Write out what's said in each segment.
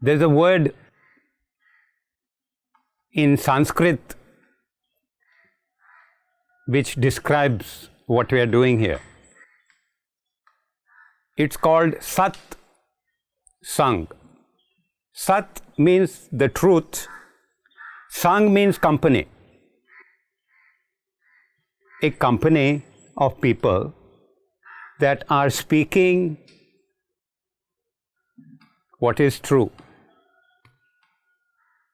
There's a word in Sanskrit which describes what we are doing here. It's called Sat Sang. Sat means the truth, Sang means company. A company of people that are speaking what is true.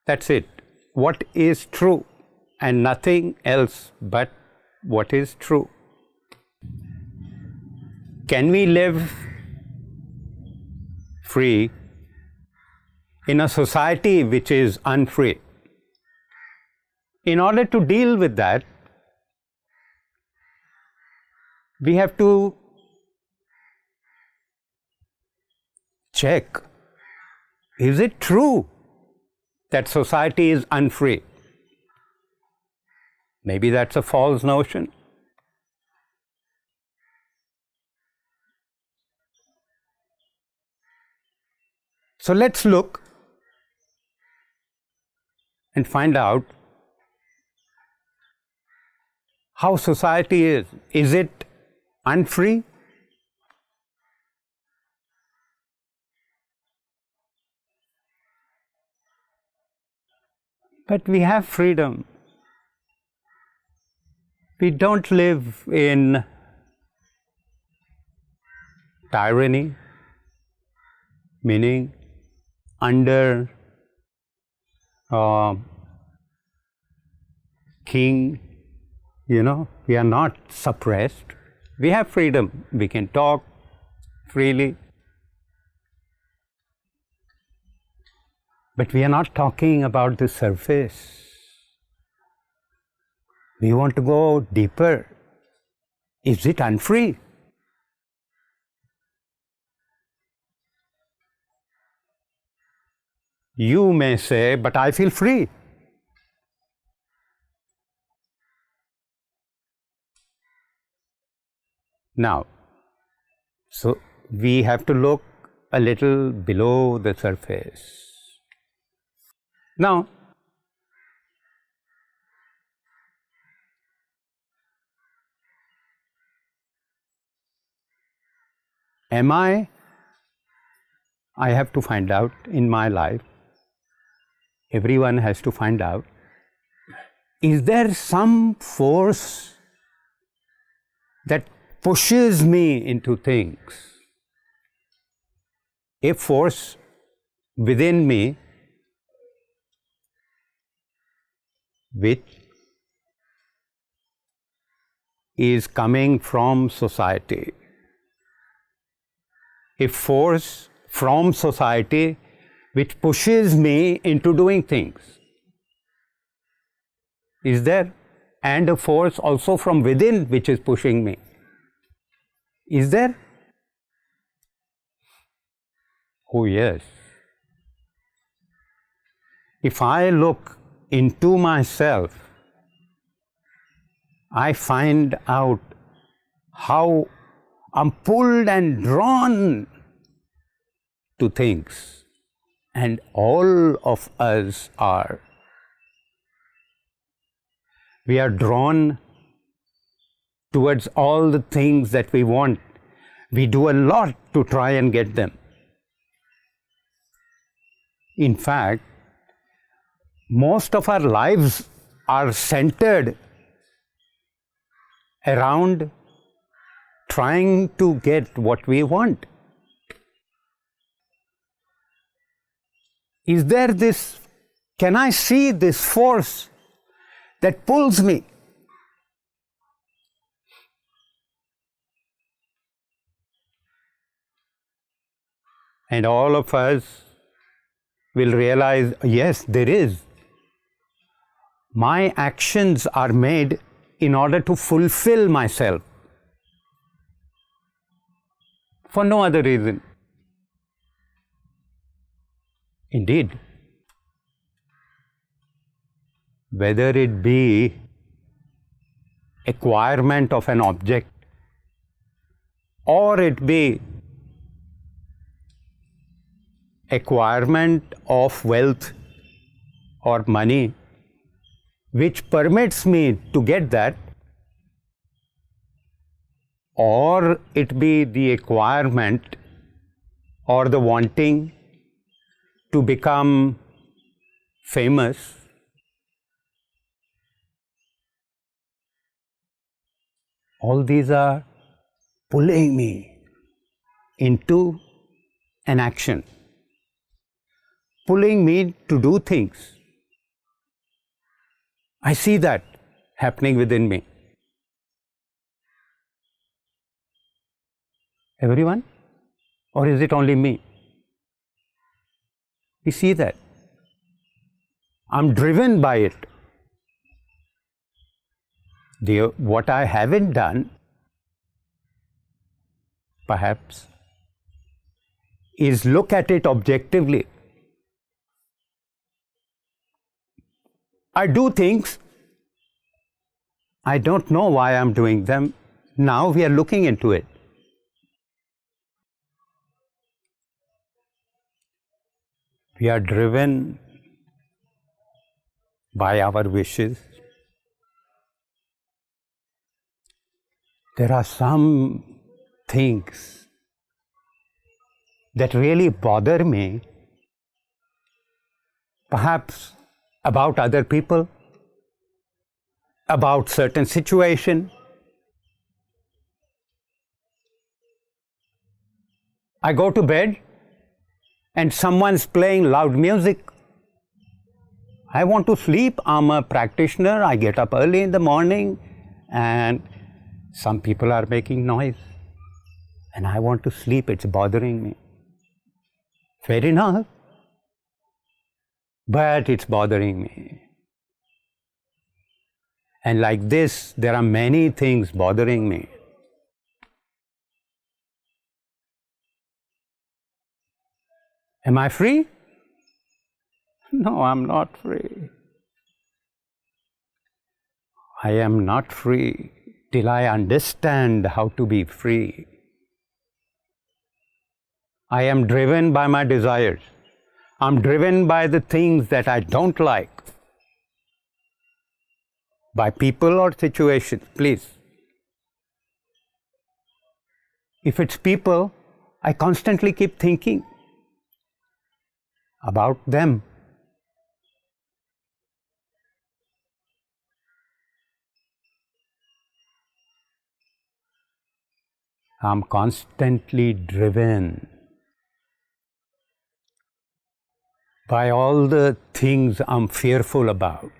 That's it. What is true, and nothing else but what is true. Can we live free in a society which is unfree? In order to deal with that, we have to check, is it true that society is unfree? Maybe that's a false notion. So let's look and find out how society is. Is it unfree? But we have freedom. We don't live in tyranny, meaning under king, we are not suppressed. We have freedom. We can talk freely. But we are not talking about the surface. We want to go deeper. Is it unfree? You may say, but I feel free. Now, so we have to look a little below the surface. Now, I have to find out in my life, everyone has to find out, is there some force that pushes me into things? A force within me which is coming from society. A force from society which pushes me into doing things. Is there? And a force also from within which is pushing me. Is there? Oh yes. If I look into myself, I find out how I'm pulled and drawn to things, and all of us are. We are drawn towards all the things that we want. We do a lot to try and get them. In fact, most of our lives are centered around trying to get what we want. Is there this, can I see this force that pulls me? And all of us will realize, yes, there is. My actions are made in order to fulfill myself, for no other reason. Indeed, whether it be acquirement of an object, or it be acquirement of wealth or money which permits me to get that, or it be the acquirement or the wanting to become famous, all these are pulling me into an action, pulling me to do things. I see that happening within me. Everyone? Or is it only me? You see that? I'm driven by it. What I haven't done, perhaps, is look at it objectively. I do things, I don't know why I'm doing them. Now we are looking into it. We are driven by our wishes. There are some things that really bother me, perhaps about other people, about certain situation. I go to bed and someone's playing loud music. I want to sleep. I'm a practitioner. I get up early in the morning and some people are making noise. And I want to sleep. It's bothering me. Fair enough. But it's bothering me. And like this, there are many things bothering me. Am I free? No, I'm not free. I am not free till I understand how to be free. I am driven by my desires. I'm driven by the things that I don't like. By people or situations, please. If it's people, I constantly keep thinking about them. I'm constantly driven by all the things I'm fearful about.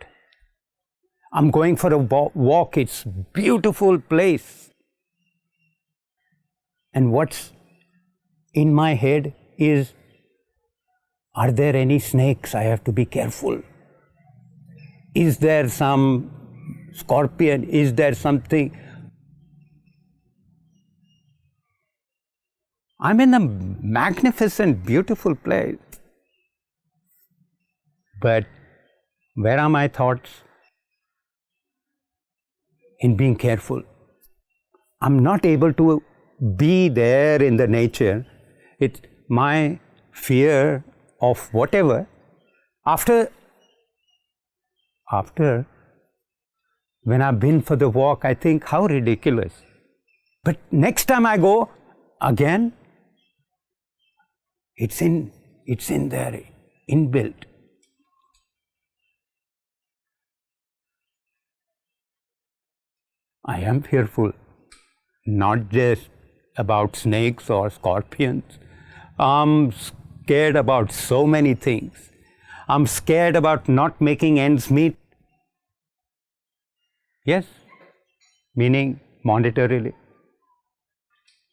I'm going for a walk, it's a beautiful place. And what's in my head is, are there any snakes? I have to be careful. Is there some scorpion? Is there something? I'm in a magnificent, beautiful place. But where are my thoughts? In being careful. I'm not able to be there in the nature. It's my fear of whatever. After when I've been for the walk, I think how ridiculous. But next time I go again, it's in there, inbuilt. I am fearful, not just about snakes or scorpions. I'm scared about so many things. I'm scared about not making ends meet. Yes, meaning monetarily.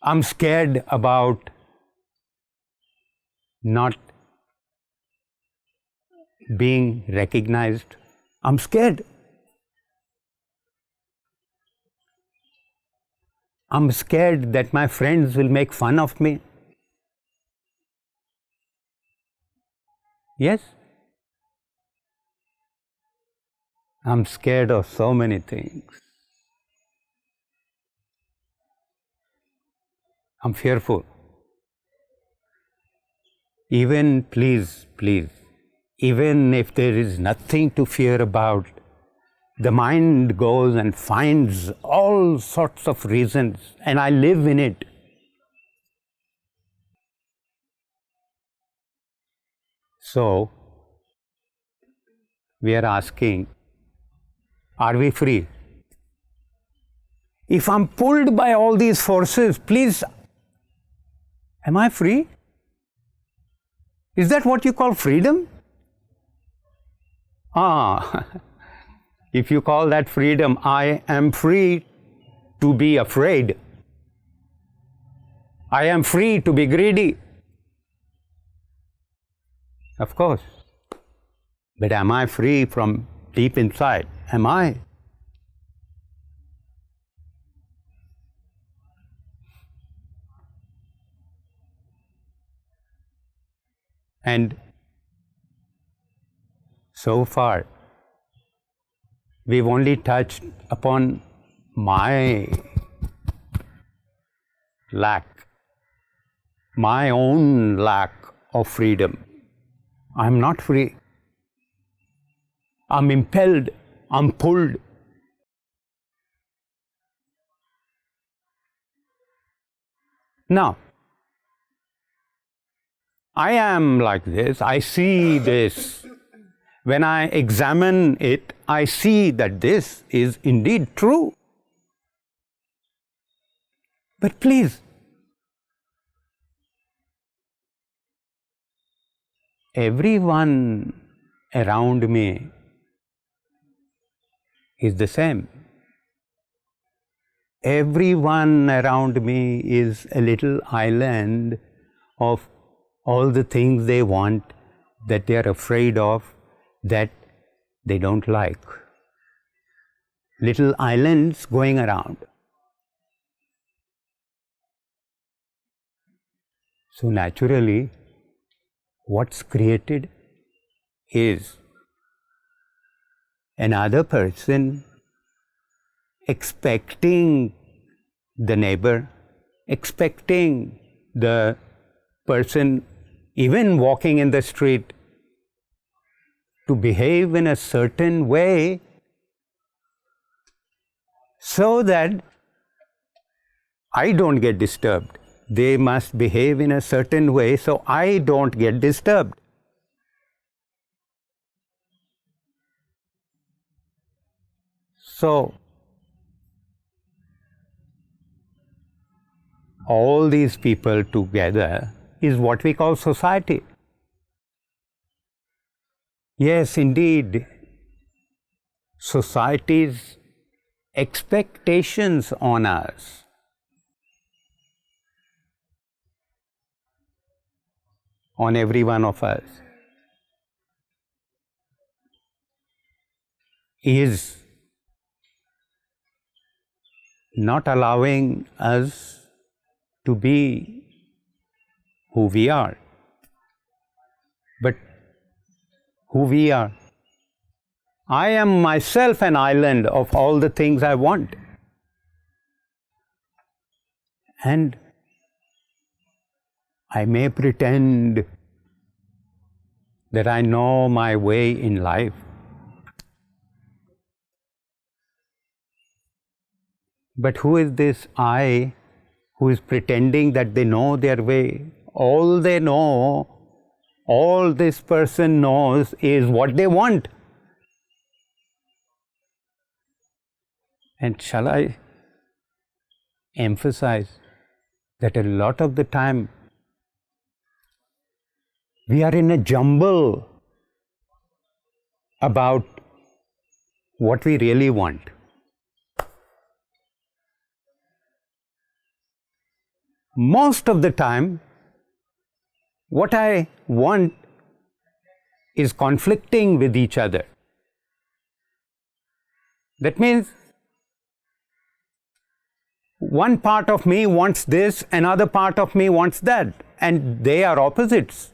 I'm scared about not being recognized. I'm scared. I'm scared that my friends will make fun of me. Yes. I'm scared of so many things. I'm fearful. Even, please, please, even if there is nothing to fear about, the mind goes and finds all sorts of reasons, and I live in it. So, we are asking, are we free? If I'm pulled by all these forces, please, am I free? Is that what you call freedom? If you call that freedom, I am free to be afraid. I am free to be greedy. Of course. But am I free from deep inside? Am I? And so far, we've only touched upon my lack, my own lack of freedom. I'm not free. I'm impelled, I'm pulled. Now, I am like this, I see this. When I examine it, I see that this is indeed true. But please, everyone around me is the same. Everyone around me is a little island of all the things they want, that they are afraid of, that they don't like. Little islands going around. So naturally, what's created is another person expecting the neighbor, expecting the person even walking in the street to behave in a certain way so that I don't get disturbed. They must behave in a certain way so I don't get disturbed. So, all these people together is what we call society. Yes, indeed, society's expectations on us on every one of us is not allowing us to be who we are, but who we are. I am myself an island of all the things I want. And I may pretend that I know my way in life. But who is this I who is pretending that they know their way? All they know, all this person knows is what they want. And shall I emphasize that a lot of the time we are in a jumble about what we really want. Most of the time, what I want is conflicting with each other. That means one part of me wants this, another part of me wants that, and they are opposites.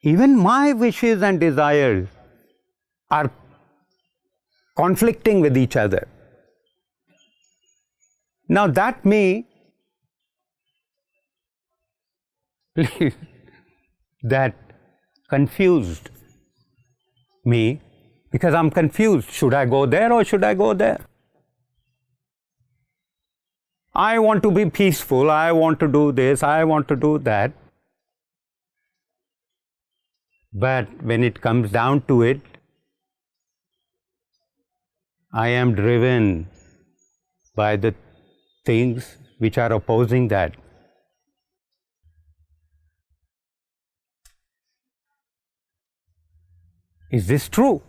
Even my wishes and desires are conflicting with each other. Now that me, that confused me, because I'm confused. Should I go there or should I go there? I want to be peaceful, I want to do this, I want to do that. But when it comes down to it, I am driven by the things which are opposing that. Is this true?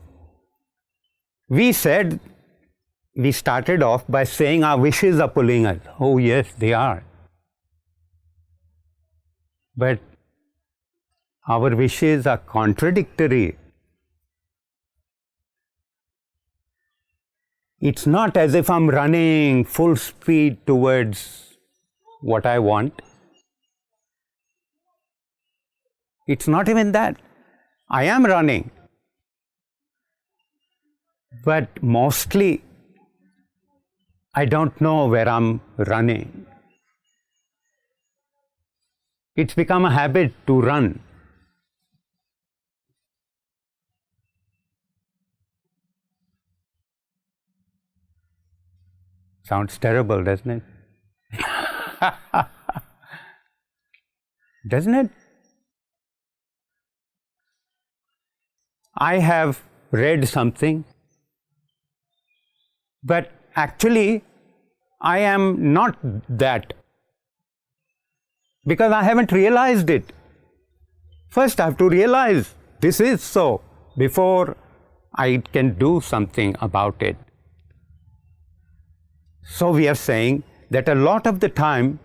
We started off by saying our wishes are pulling us. Oh yes, they are. But our wishes are contradictory. It's not as if I'm running full speed towards what I want. It's not even that. I am running. But mostly, I don't know where I'm running. It's become a habit to run. Sounds terrible, doesn't it? Doesn't it? I have read something, but actually I am not that, because I haven't realized it. First I have to realize this is so before I can do something about it. So we are saying that a lot of the time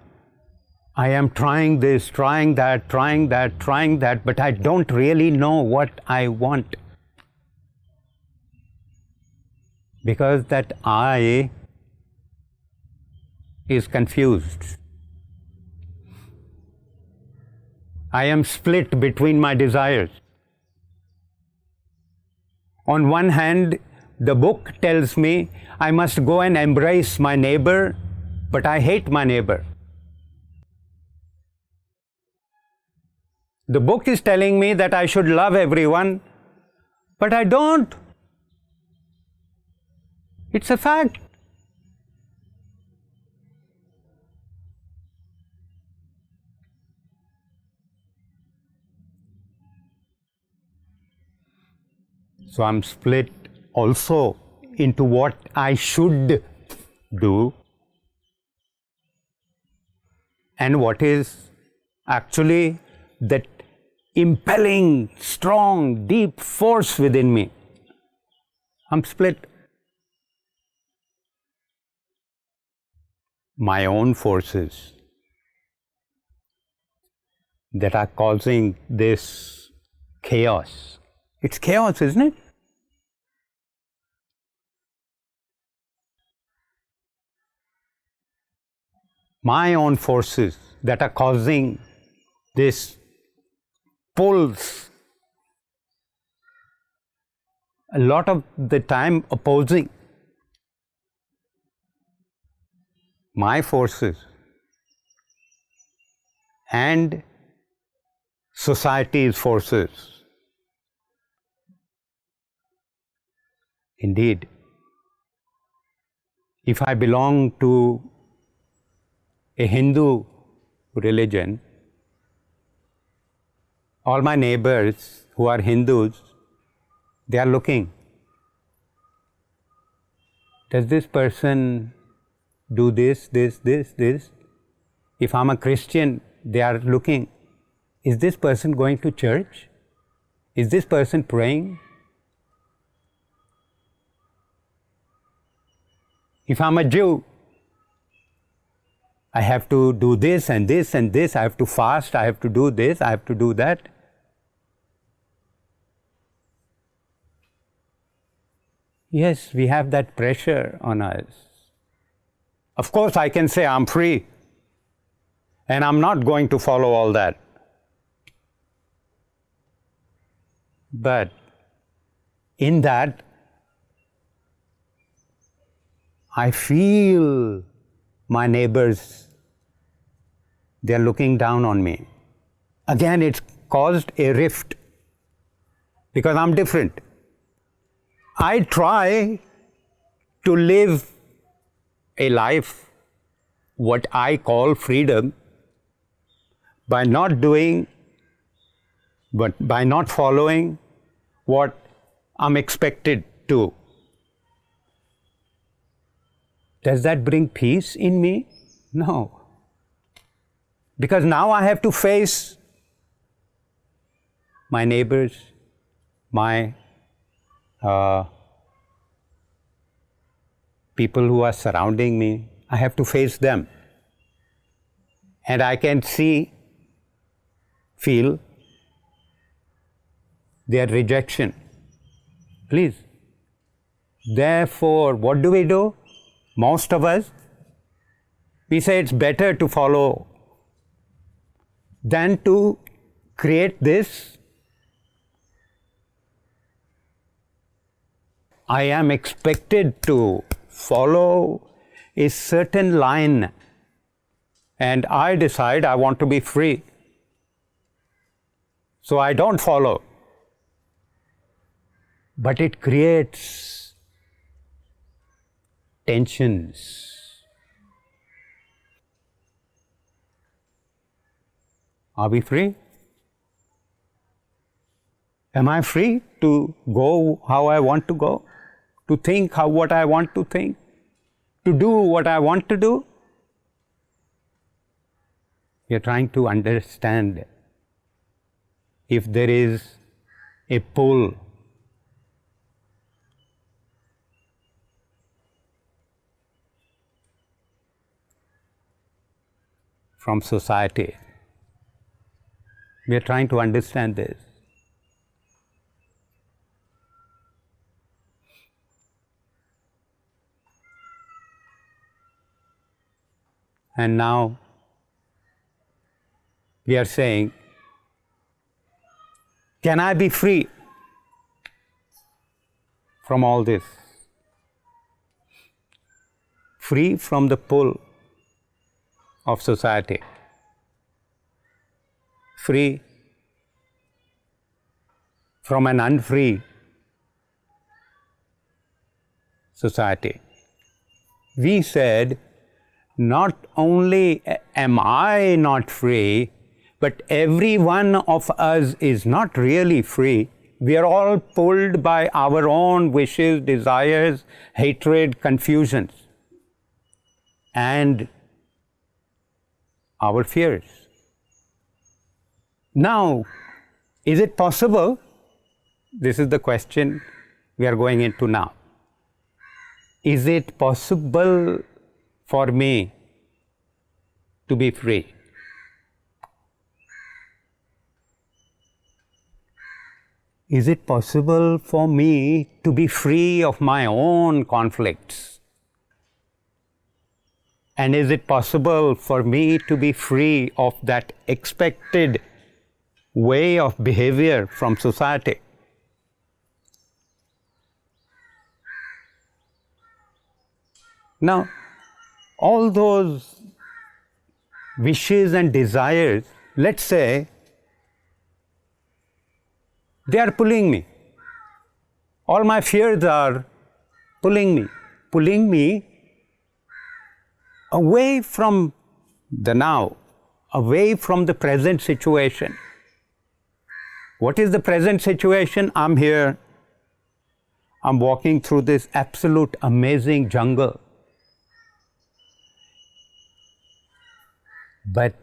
I am trying this, trying that, but I don't really know what I want. Because that I is confused. I am split between my desires. On one hand, the book tells me I must go and embrace my neighbor, but I hate my neighbor. The book is telling me that I should love everyone, but I don't. It's a fact. So I'm split also into what I should do and what is actually that impelling, strong, deep force within me. I'm split. My own forces that are causing this chaos. It's chaos, isn't it? My own forces that are causing this pulse, a lot of the time opposing my forces and society's forces. Indeed, if I belong to a Hindu religion, all my neighbors who are Hindus, they are looking. Does this person do this? If I'm a Christian, they are looking. Is this person going to church? Is this person praying? If I'm a Jew, I have to do this and this and this. I have to fast, I have to do this, I have to do that. Yes, we have that pressure on us. Of course, I can say I'm free and I'm not going to follow all that. But in that, I feel my neighbors, they're looking down on me. Again, it's caused a rift because I'm different. I try to live a life, what I call freedom, by not doing, but by not following what I'm expected to. Does that bring peace in me? No. Because now I have to face my neighbors, my people who are surrounding me. I have to face them. And I can see, feel their rejection. Please. Therefore, what do? Most of us, we say it's better to follow than to create this. I am expected to follow a certain line, and I decide I want to be free. So I don't follow. But it creates tensions. Are we free? Am I free to go how I want to go? To think what I want to think? To do what I want to do? We are trying to understand if there is a pull from society. We are trying to understand this. And now we are saying, can I be free from all this? Free from the pull of society. Free from an unfree society. We said, not only am I not free, but every one of us is not really free. We are all pulled by our own wishes, desires, hatred, confusions, and our fears. Now, is it possible? This is the question we are going into now. Is it possible for me to be free? Is it possible for me to be free of my own conflicts? And is it possible for me to be free of that expected way of behavior from society? Now, all those wishes and desires, let's say, they are pulling me. All my fears are pulling me away from the now, away from the present situation. What is the present situation? I'm here. I'm walking through this absolute amazing jungle. But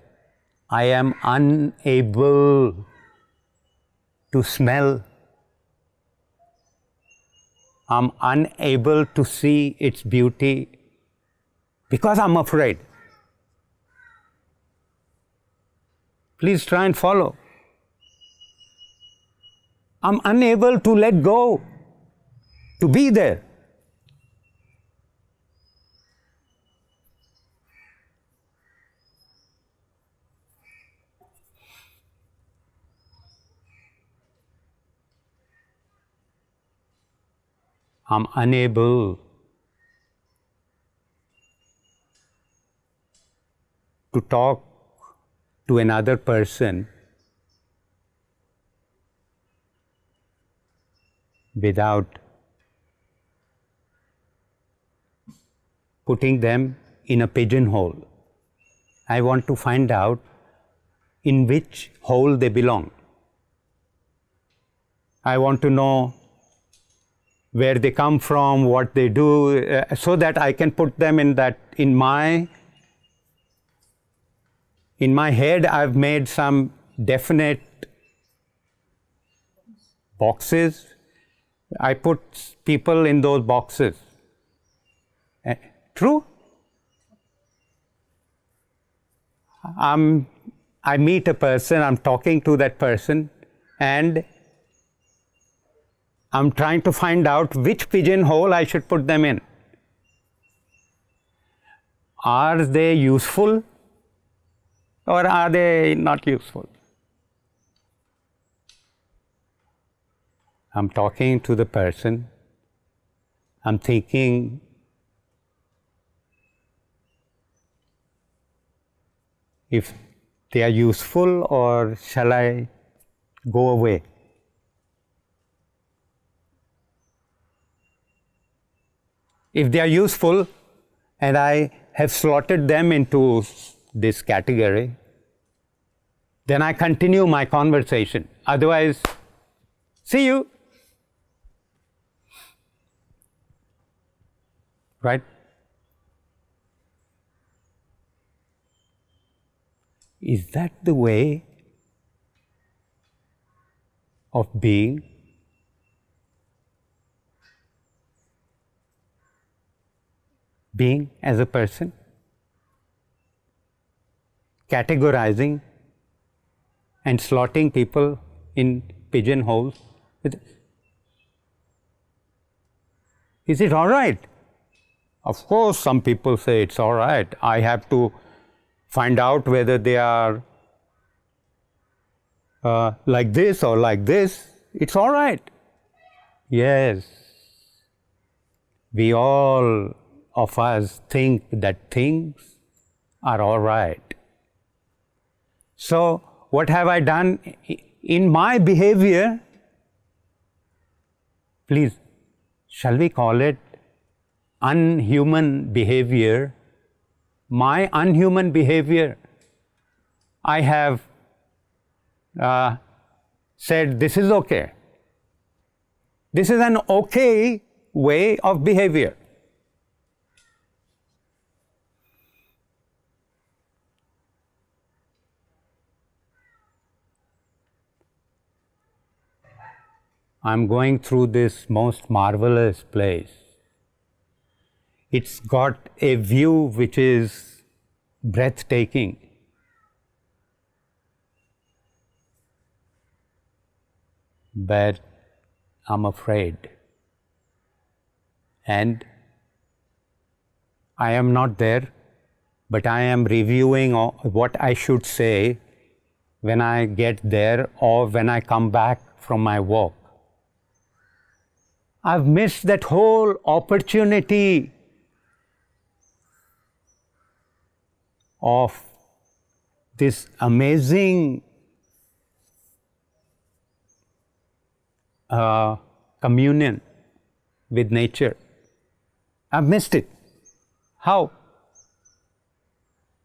I am unable to smell. I'm unable to see its beauty because I'm afraid. Please try and follow. I'm unable to let go, to be there. I'm unable to talk to another person without putting them in a pigeonhole. I want to find out in which hole they belong. I want to know where they come from, what they do, so that I can put them in that, in my head. I've made some definite boxes. I put people in those boxes. True? I meet a person, I'm talking to that person, and I'm trying to find out which pigeonhole I should put them in. Are they useful or are they not useful? I'm talking to the person, I'm thinking, if they are useful, or shall I go away? If they are useful and I have slotted them into this category, then I continue my conversation. Otherwise, see you. Right? Is that the way of being? Being as a person? Categorizing and slotting people in pigeonholes? Is it all right? Of course, some people say it's all right. I have to find out whether they are like this or like this. It's all right. Yes. We all of us think that things are all right. So, what have I done in my behavior? Please, shall we call it unhuman behavior? My unhuman behavior, I have said this is okay. This is an okay way of behavior. I'm going through this most marvelous place. It's got a view which is breathtaking. But I'm afraid. And I am not there, but I am reviewing what I should say when I get there or when I come back from my walk. I've missed that whole opportunity of this amazing communion with nature. I've missed it. How?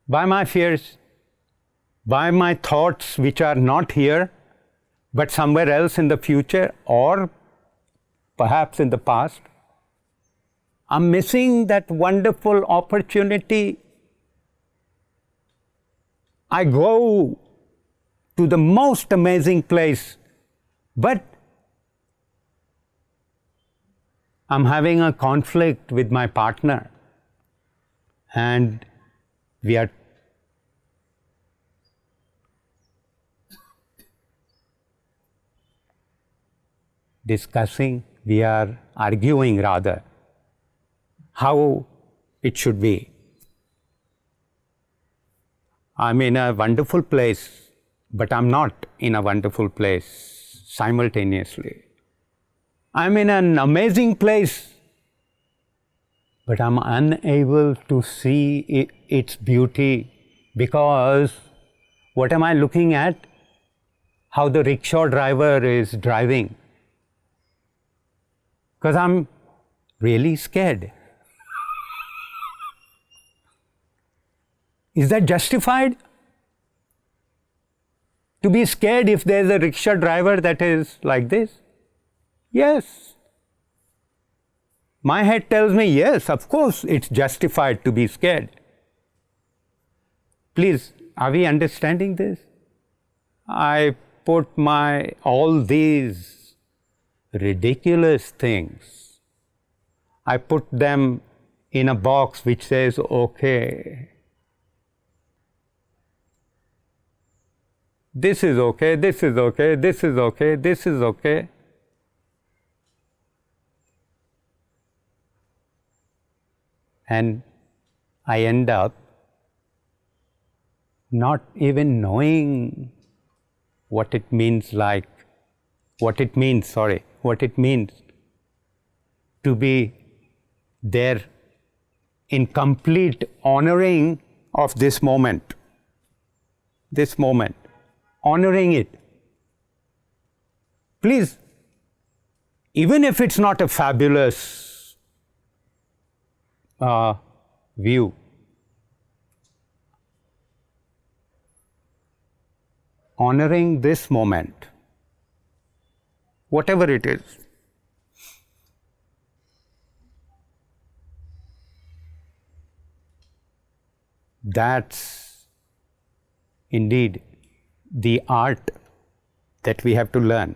By my fears, by my thoughts which are not here, but somewhere else in the future or perhaps in the past. I'm missing that wonderful opportunity. I go to the most amazing place, but I'm having a conflict with my partner, and we are discussing, we are arguing rather, how it should be. I'm in a wonderful place, but I'm not in a wonderful place simultaneously. I'm in an amazing place, but I'm unable to see its beauty Because what am I looking at? How the rickshaw driver is driving. Because I'm really scared. Is that justified? To be scared if there's a rickshaw driver that is like this? Yes. My head tells me, yes, of course, it's justified to be scared. Please, are we understanding this? I put all these ridiculous things, I put them in a box which says, okay, this is okay, this is okay, this is okay, this is okay. And I end up not even knowing what it means to be there in complete honoring of this moment, honoring it. Please, even if it's not a fabulous view, honoring this moment, whatever it is. That's indeed the art that we have to learn.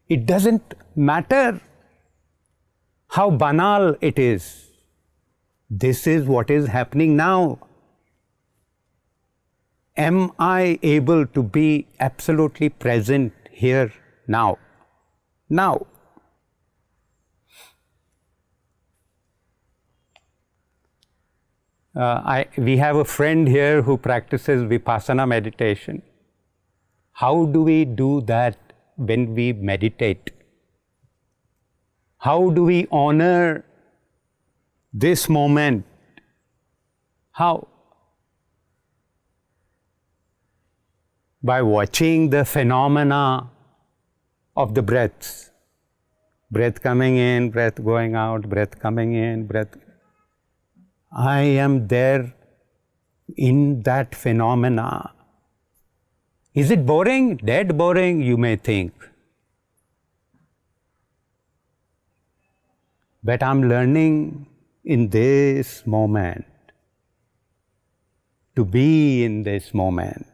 It doesn't matter how banal it is. This is what is happening now. Am I able to be absolutely present here now? Now. We have a friend here who practices Vipassana meditation. How do we do that when we meditate? How do we honor this moment? How? By watching the phenomena of the breaths. Breath coming in, breath going out, breath coming in, breath. I am there in that phenomena. Is it boring? Dead boring, you may think. But I'm learning in this moment, to be in this moment.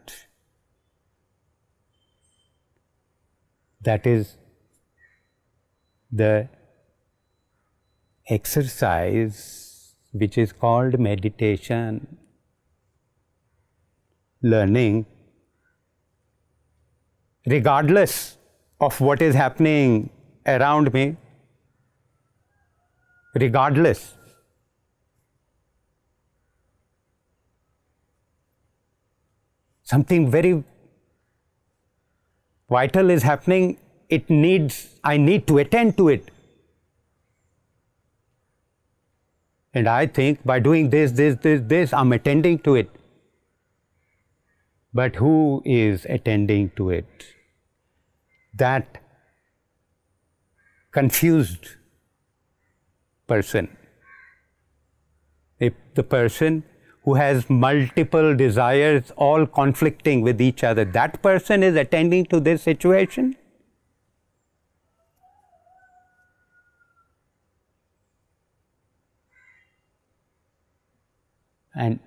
That is the exercise which is called meditation. Learning, regardless of what is happening around me, regardless. Something very vital is happening, I need to attend to it. And I think by doing this, I'm attending to it. But who is attending to it? That confused person. If the person who has multiple desires all conflicting with each other, that person is attending to this situation? And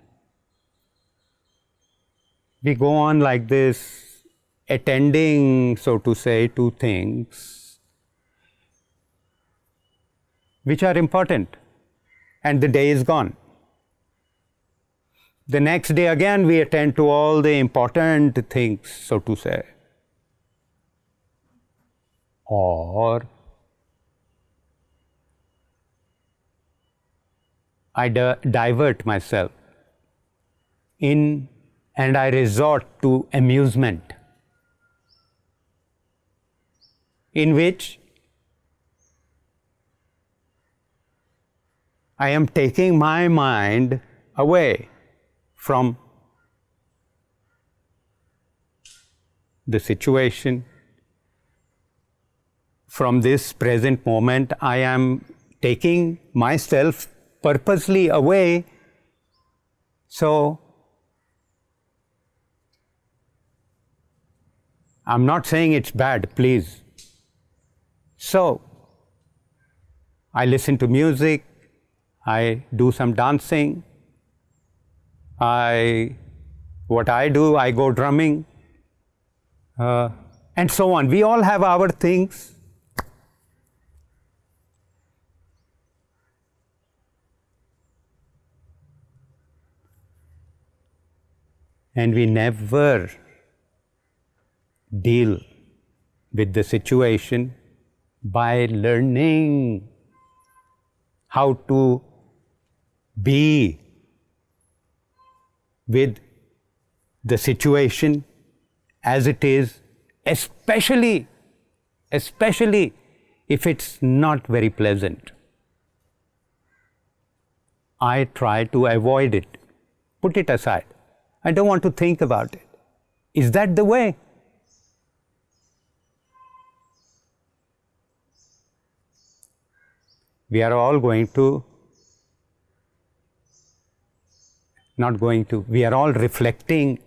we go on like this, attending, so to say, to things which are important, and the day is gone. The next day again we attend to all the important things, so to say. Or I divert myself in and I resort to amusement, in which I am taking my mind away from the situation, from this present moment. I am taking myself purposely away. So, I'm not saying it's bad, please. So, I listen to music, I do some dancing, I go drumming, and so on. We all have our things. And we never deal with the situation by learning how to be with the situation as it is, especially if it's not very pleasant. I try to avoid it, put it aside. I don't want to think about it. Is that the way? We are all we are all reflecting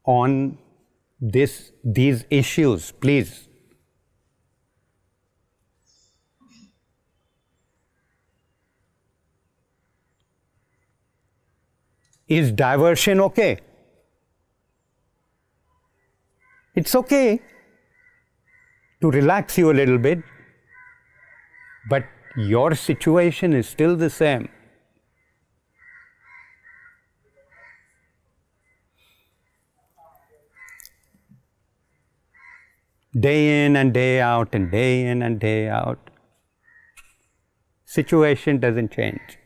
on these issues, please. Is diversion okay? It's okay to relax you a little bit, but your situation is still the same. Day in and day out and day in and day out, situation doesn't change.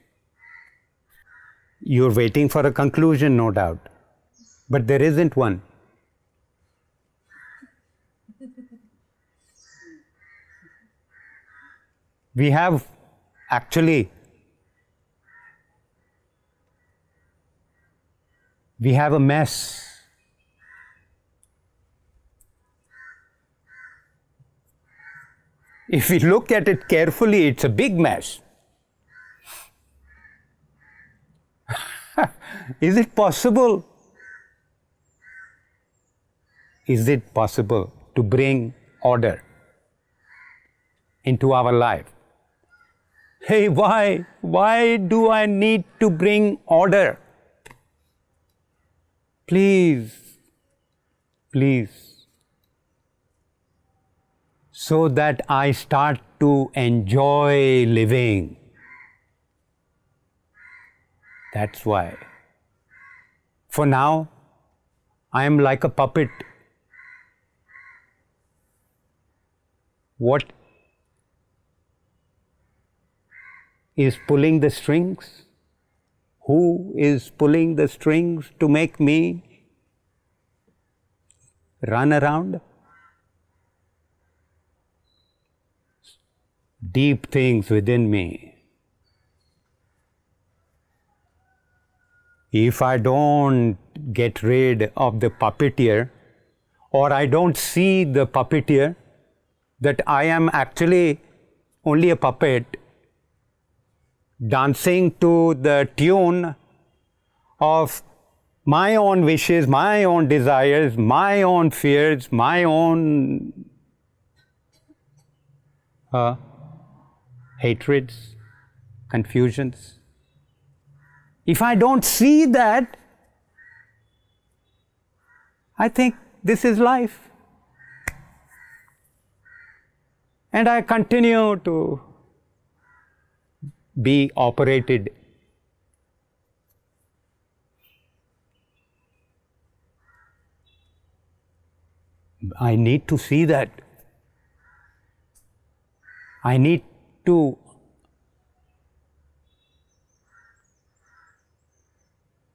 You're waiting for a conclusion, no doubt, but there isn't one. We have a mess. If we look at it carefully, it's a big mess. Is it possible? Is it possible to bring order into our life? Hey, why do I need to bring order? Please, so that I start to enjoy living. That's why. For now, I am like a puppet. What is pulling the strings? Who is pulling the strings to make me run around? Deep things within me. If I don't get rid of the puppeteer, or I don't see the puppeteer, that I am actually only a puppet dancing to the tune of my own wishes, my own desires, my own fears, my own hatreds, confusions. If I don't see that, I think this is life. And I continue to be operated. I need to see that. I need to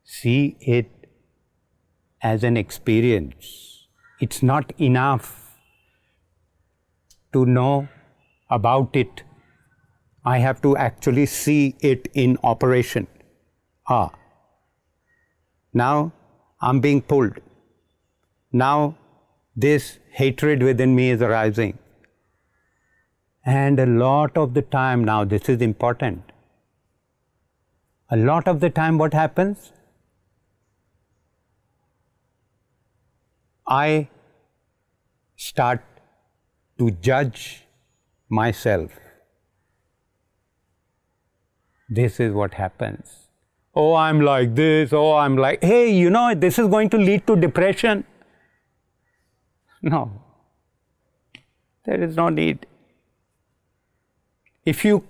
see it as an experience. It's not enough to know about it. I have to actually see it in operation. Now I'm being pulled. Now this hatred within me is arising. And a lot of the time, now this is important, a lot of the time what happens? I start to judge myself. This is what happens. Oh, I'm like this, oh, I'm like, hey, you know, this is going to lead to depression. No, there is no need. If you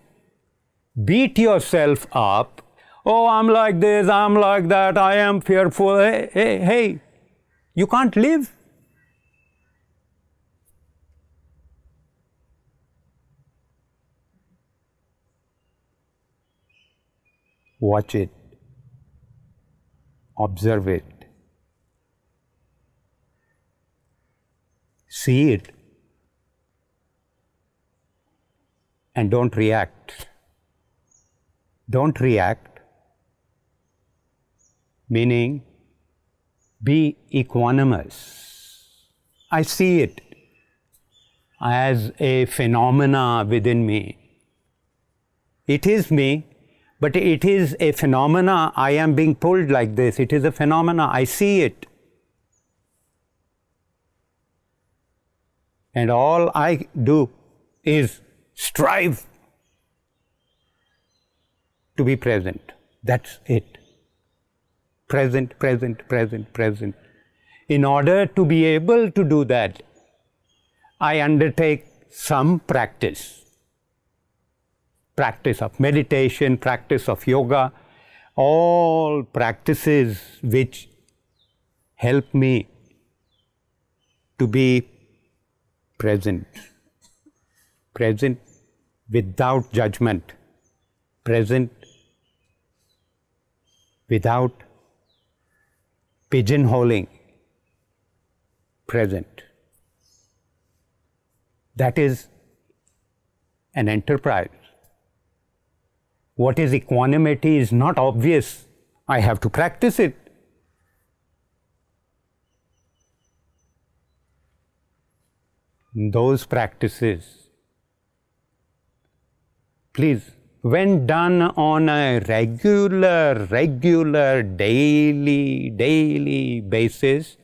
beat yourself up, oh, I'm like this, I'm like that, I am fearful, hey, you can't live. Watch it, observe it, see it, and don't react. Don't react, meaning be equanimous. I see it as a phenomena within me. It is me, but it is a phenomena. I am being pulled like this. It is a phenomena. I see it. And all I do is strive to be present. That's it. Present, present, present, present. In order to be able to do that, I undertake some practice. Practice of meditation, practice of yoga, all practices which help me to be present. Present without judgment. Present without pigeonholing. Present. That is an enterprise. What is equanimity is not obvious. I have to practice it. Those practices, please, when done on a regular, daily basis,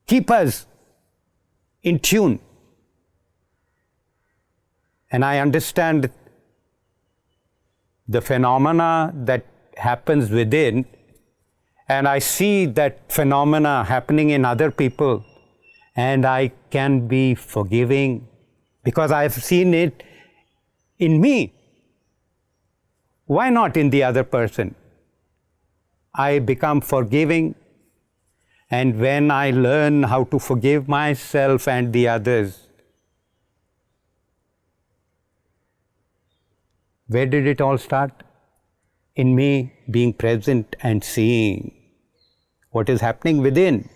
keep us in tune. And I understand the phenomena that happens within, and I see that phenomena happening in other people, and I can be forgiving because I have seen it in me. Why not in the other person? I become forgiving, and when I learn how to forgive myself and the others, where did it all start? In me being present and seeing what is happening within.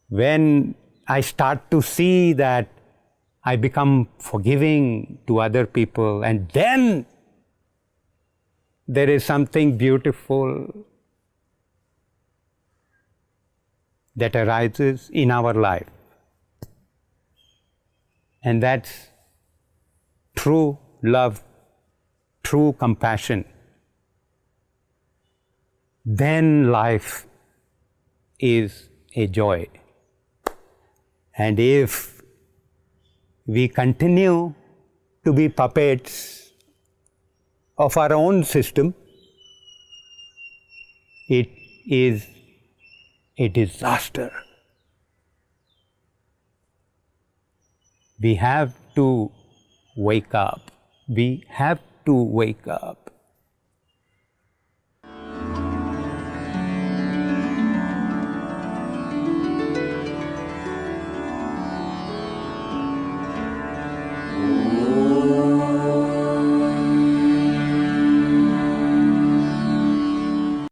When I start to see that, I become forgiving to other people, and then there is something beautiful that arises in our life. And that's true love, true compassion. Then life is a joy. And if we continue to be puppets of our own system, it is a disaster. We have to wake up. We have to wake up.